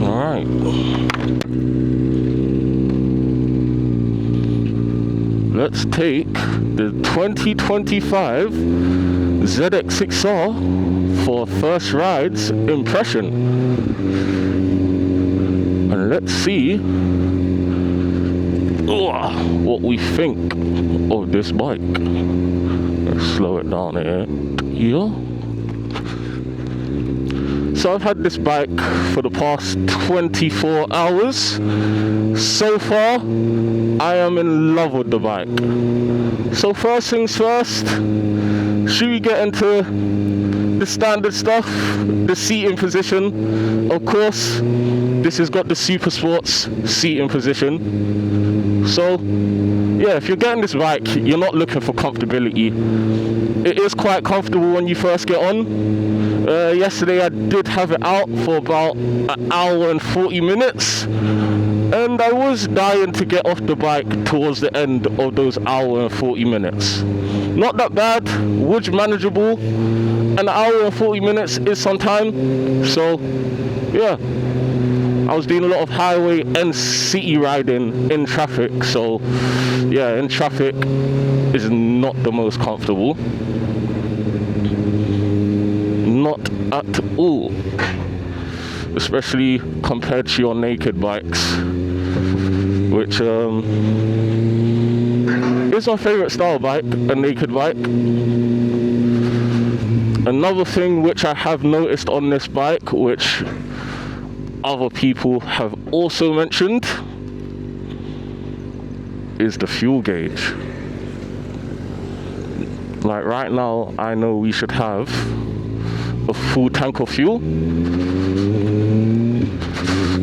Alright. Let's take the 2025 ZX6R for first ride's impression. And let's see what we think of this bike. Let's slow it down here. So I've had this bike for the past 24 hours. So far, I am in love with the bike. So first things first, should we get into the standard stuff? The seating position. Of course, this has got the Super Sports seating position. So, yeah, if you're getting this bike, you're not looking for comfortability. It is quite comfortable when you first get on. Yesterday I did have it out for about an hour and 40 minutes. And I was dying to get off the bike towards the end of those hour and 40 minutes. Not that bad, was manageable. An hour and 40 minutes is some time. So, yeah. I was doing a lot of highway and city riding in traffic. So, yeah, in traffic is not the most comfortable. Not at all. Especially compared to your naked bikes, which is my favorite style bike, a naked bike. Another thing which I have noticed on this bike, which other people have also mentioned, is the fuel gauge. Like right now, I know we should have a full tank of fuel,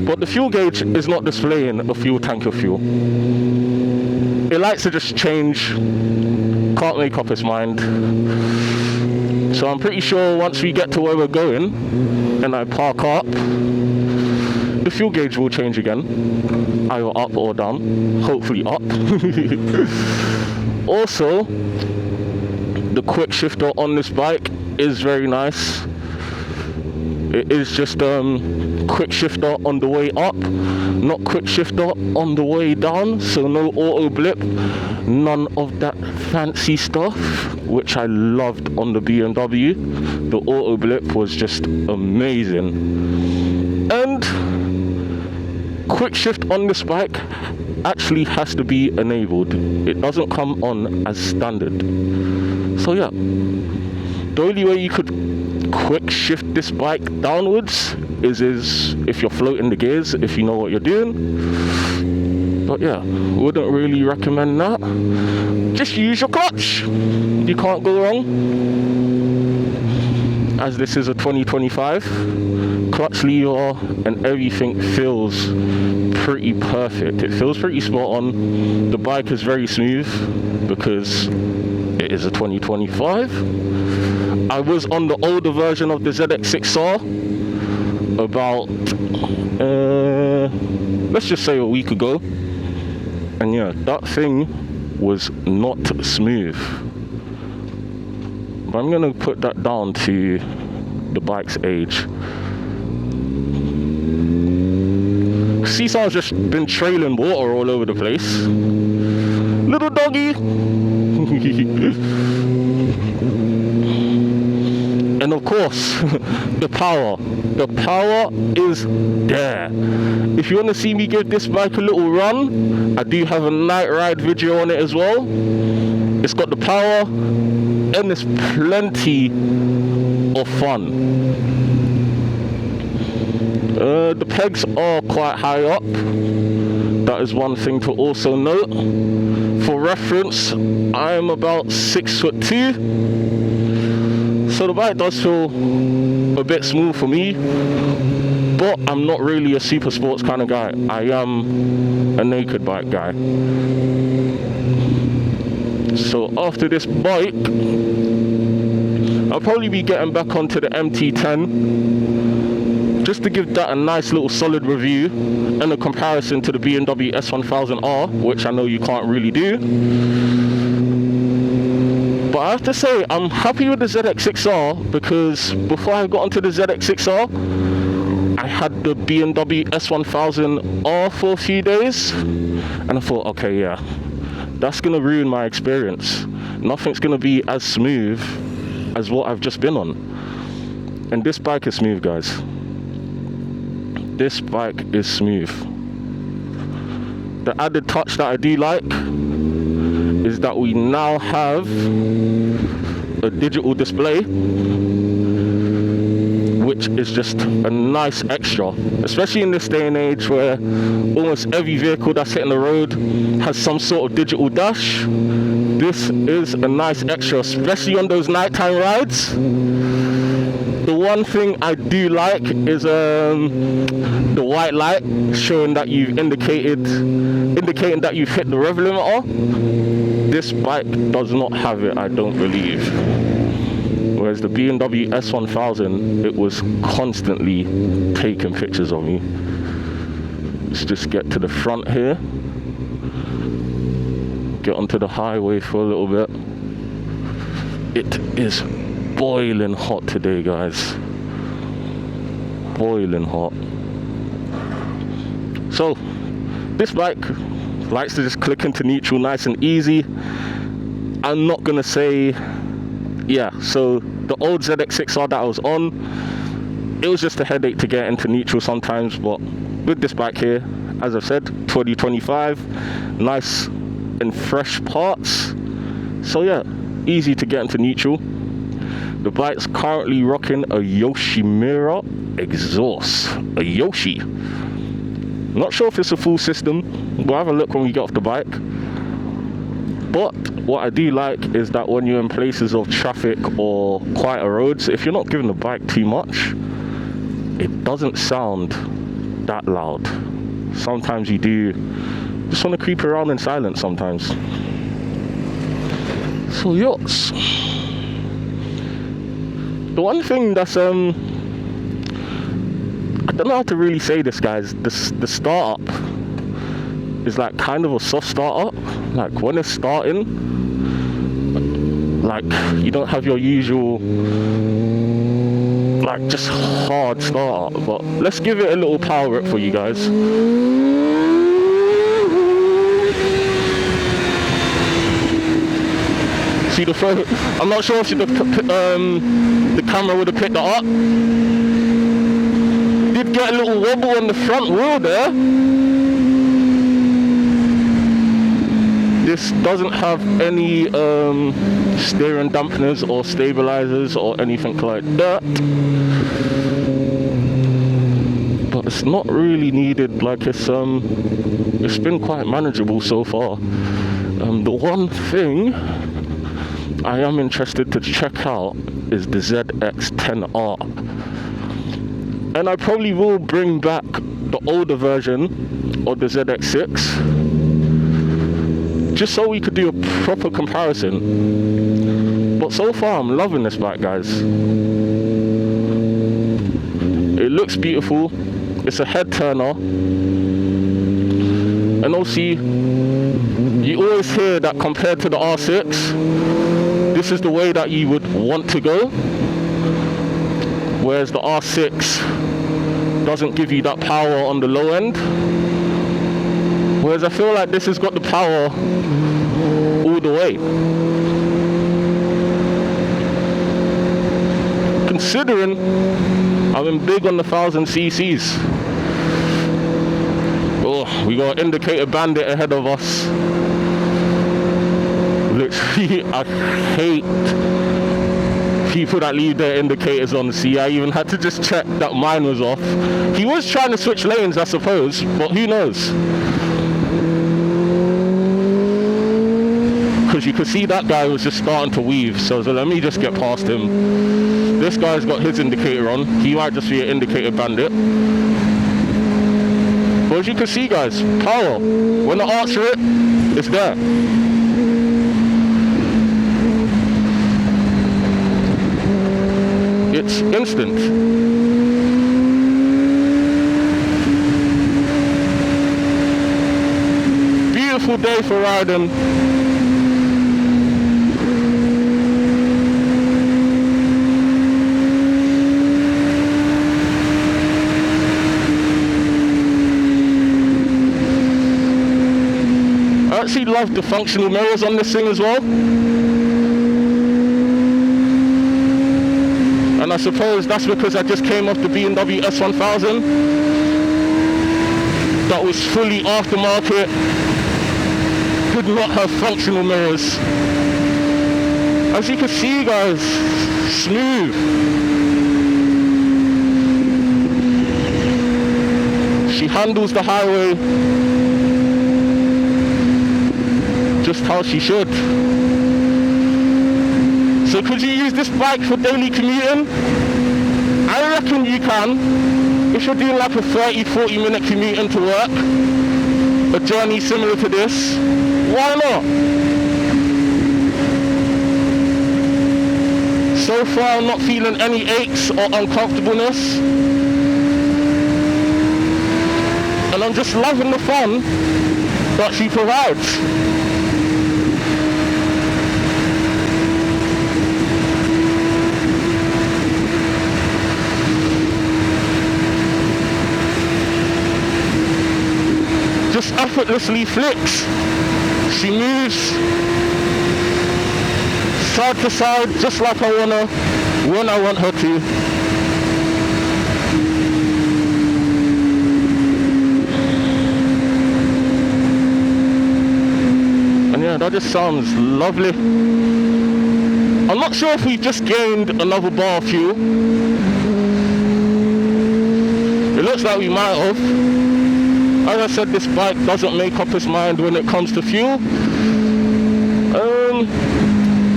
but the fuel gauge is not displaying a full tank of fuel. It likes to just change, can't make up its mind. So I'm pretty sure once we get to where we're going and I park up, the fuel gauge will change again, either up or down, hopefully up. Also, the quick shifter on this bike is very nice. It is just quick shifter on the way up, not quick shifter on the way down, so no auto blip, none of that fancy stuff, which I loved on the BMW. The auto blip was just amazing. And quick shift on this bike actually has to be enabled. It doesn't come on as standard. So yeah, the only way you could quick shift this bike downwards is if you're floating the gears, if you know what you're doing. But yeah, wouldn't really recommend that. Just use your clutch. You can't go wrong. As this is a 2025, clutch lever and everything feels pretty perfect. It feels pretty spot on. The bike is very smooth because it is a 2025. I was on the older version of the ZX6R about, let's just say a week ago. And yeah, that thing was not smooth. But I'm gonna put that down to the bike's age. Seesaw's just been trailing water all over the place. Little doggy. And of course, the power. The power is there. If you want to see me give this bike a little run, I do have a night ride video on it as well. It's got the power and it's plenty of fun. The pegs are quite high up. That is one thing to also note. For reference, I am about 6'2". So the bike does feel a bit smooth for me, but I'm not really a super sports kind of guy. I am a naked bike guy. So after this bike, I'll probably be getting back onto the MT10 just to give that a nice little solid review and a comparison to the BMW S1000R, which I know you can't really do. But I have to say, I'm happy with the ZX6R because before I got onto the ZX6R, I had the BMW S1000R for a few days, and I thought, okay, yeah, that's gonna ruin my experience. Nothing's gonna be as smooth as what I've just been on. And this bike is smooth, guys. This bike is smooth. The added touch that I do like is that we now have a digital display, which is just a nice extra, especially in this day and age where almost every vehicle that's hitting the road has some sort of digital dash. This is a nice extra, especially on those nighttime rides. The one thing I do like is the white light showing that you've indicating that you've hit the rev limiter. This bike does not have it, I don't believe. Whereas the BMW S1000, it was constantly taking pictures of me. Let's just get to the front here. Get onto the highway for a little bit. It is boiling hot today, guys. Boiling hot. So, this bike likes to just click into neutral nice and easy. I'm not gonna say, yeah, so the old ZX6R that I was on, it was just a headache to get into neutral sometimes, but with this bike here, as I've said, 2025, nice and fresh parts. So yeah, easy to get into neutral. The bike's currently rocking a Yoshimura exhaust, a Yoshi. Not sure if it's a full system. We'll have a look when we get off the bike. But what I do like is that when you're in places of traffic or quieter roads, if you're not giving the bike too much, it doesn't sound that loud. Sometimes you do just want to creep around in silence sometimes. So yes. The one thing that's I don't know how to really say this, guys. The startup is like kind of a soft startup. Like when it's starting, like you don't have your usual like just hard startup. But let's give it a little power up for you guys. See the front? I'm not sure if the camera would have picked that up. Did get a little wobble on the front wheel there. This doesn't have any steering dampeners or stabilizers or anything like that. But it's not really needed. Like it's been quite manageable so far. The one thing I am interested to check out is the ZX10R. And I probably will bring back the older version of the ZX6 just so we could do a proper comparison. But so far I'm loving this bike, guys. It looks beautiful. It's a head turner. And also you always hear that compared to the R6, this is the way that you would want to go, whereas the R6 doesn't give you that power on the low end, whereas I feel like this has got the power all the way. Considering I've been big on the 1000 cc's. Oh, we got an indicator bandit ahead of us. Literally, I hate people that leave their indicators on. See, I even had to just check that mine was off. He was trying to switch lanes, I suppose, but who knows? Because you could see that guy was just starting to weave, so let me just get past him. This guy's got his indicator on. He might just be an indicator bandit. But as you can see, guys, power. When I archer it, it's there. It's instant. Beautiful day for riding. actually love the functional mirrors on this thing as well. And I suppose that's because I just came off the BMW S1000 that was fully aftermarket, did not have functional mirrors. As you can see, guys, smooth. She handles the highway just how she should. So could you use this bike for daily commuting? I reckon you can. If you're doing like a 30-40 minute commute into work, a journey similar to this, why not? So far I'm not feeling any aches or uncomfortableness. And I'm just loving the fun that she provides. Just effortlessly flicks. She moves side to side just like I wanna, when I want her to. And yeah, that just sounds lovely. I'm not sure if we've just gained another bar of fuel. It looks like we might have. As I said, this bike doesn't make up its mind when it comes to fuel.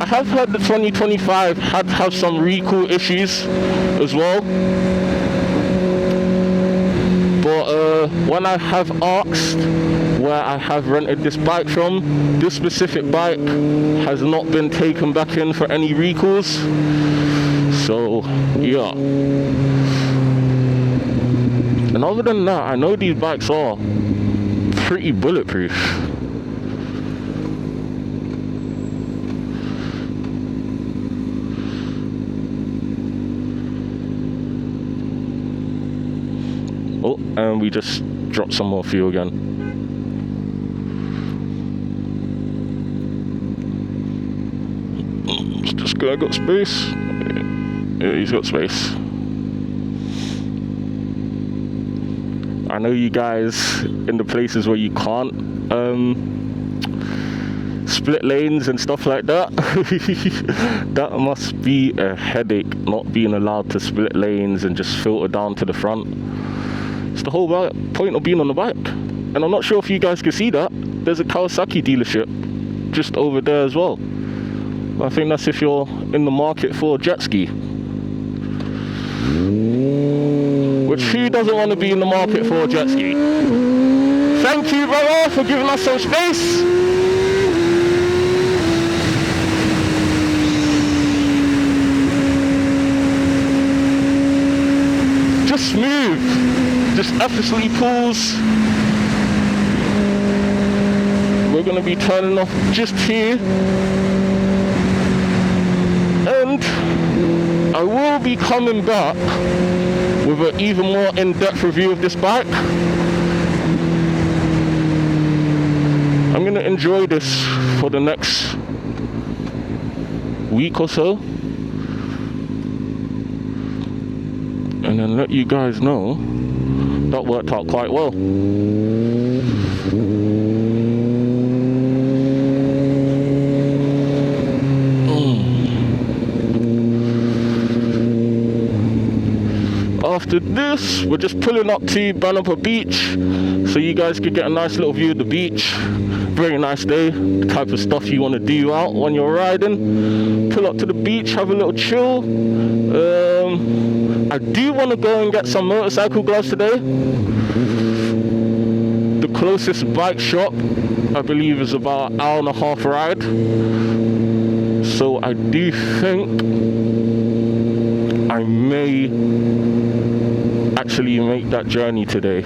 I have heard the 2025 had to have some recall issues as well. But when I have asked where I have rented this bike from, this specific bike has not been taken back in for any recalls. So, yeah. And other than that, I know these bikes are pretty bulletproof. Oh, and we just dropped some more fuel again. Is this guy got space? Yeah, he's got space. I know you guys in the places where you can't split lanes and stuff like that. That must be a headache, not being allowed to split lanes and just filter down to the front. It's the whole point of being on the bike. And I'm not sure if you guys can see that. There's a Kawasaki dealership just over there as well. I think that's if you're in the market for a jet ski. Which, who doesn't want to be in the market for a jet ski? Thank you, brother, for giving us some space. Just smooth, just effortlessly pulls. We're going to be turning off just here. And I will be coming back with an even more in-depth review of this bike. I'm going to enjoy this for the next week or so, and then let you guys know that worked out quite well. After this, we're just pulling up to Banapa Beach so you guys could get a nice little view of the beach. Very nice day, the type of stuff you want to do out when you're riding. Pull up to the beach, have a little chill. I do want to go and get some motorcycle gloves today. The closest bike shop, I believe, is about an hour and a half ride. So I do think I may actually make that journey today.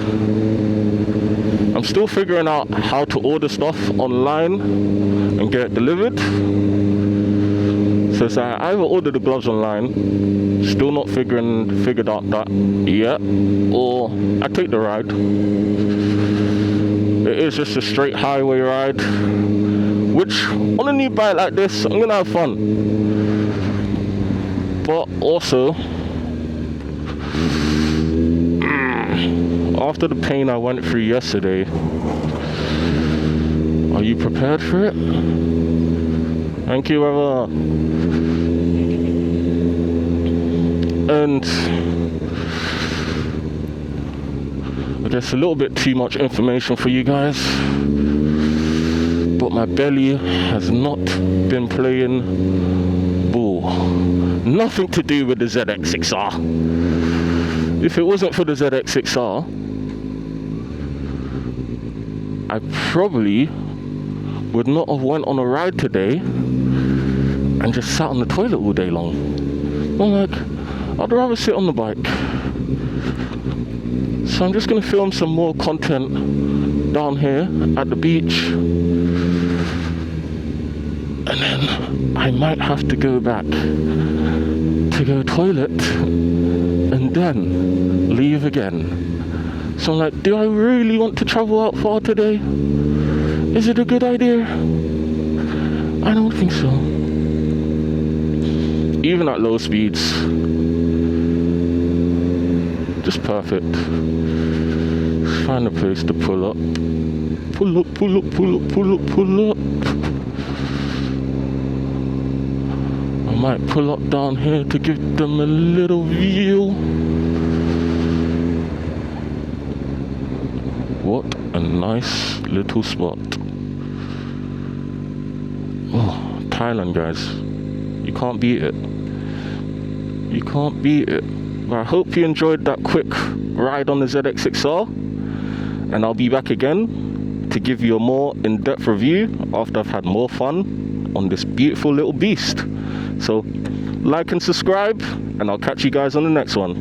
I'm still figuring out how to order stuff online and get it delivered. So because I either ordered the gloves online, still not figured out that yet, or I take the ride. It is just a straight highway ride, which on a new bike like this, I'm gonna have fun. But also, after the pain I went through yesterday, are you prepared for it? Thank you, brother. And I guess a little bit too much information for you guys, but my belly has not been playing ball. Nothing to do with the ZX6R. If it wasn't for the ZX6R, I probably would not have went on a ride today and just sat on the toilet all day long. I'm like, I'd rather sit on the bike. So I'm just going to film some more content down here at the beach. And then I might have to go back to go toilet and then leave again. So I'm like, do I really want to travel out far today? Is it a good idea? I don't think so. Even at low speeds, just perfect. Find a place to pull up. Pull up, pull up, pull up, pull up, pull up. I might pull up down here to give them a little view. What a nice little spot. Oh, Thailand, guys. You can't beat it. You can't beat it. But I hope you enjoyed that quick ride on the ZX6R. And I'll be back again to give you a more in-depth review after I've had more fun on this beautiful little beast. So, like and subscribe, and I'll catch you guys on the next one.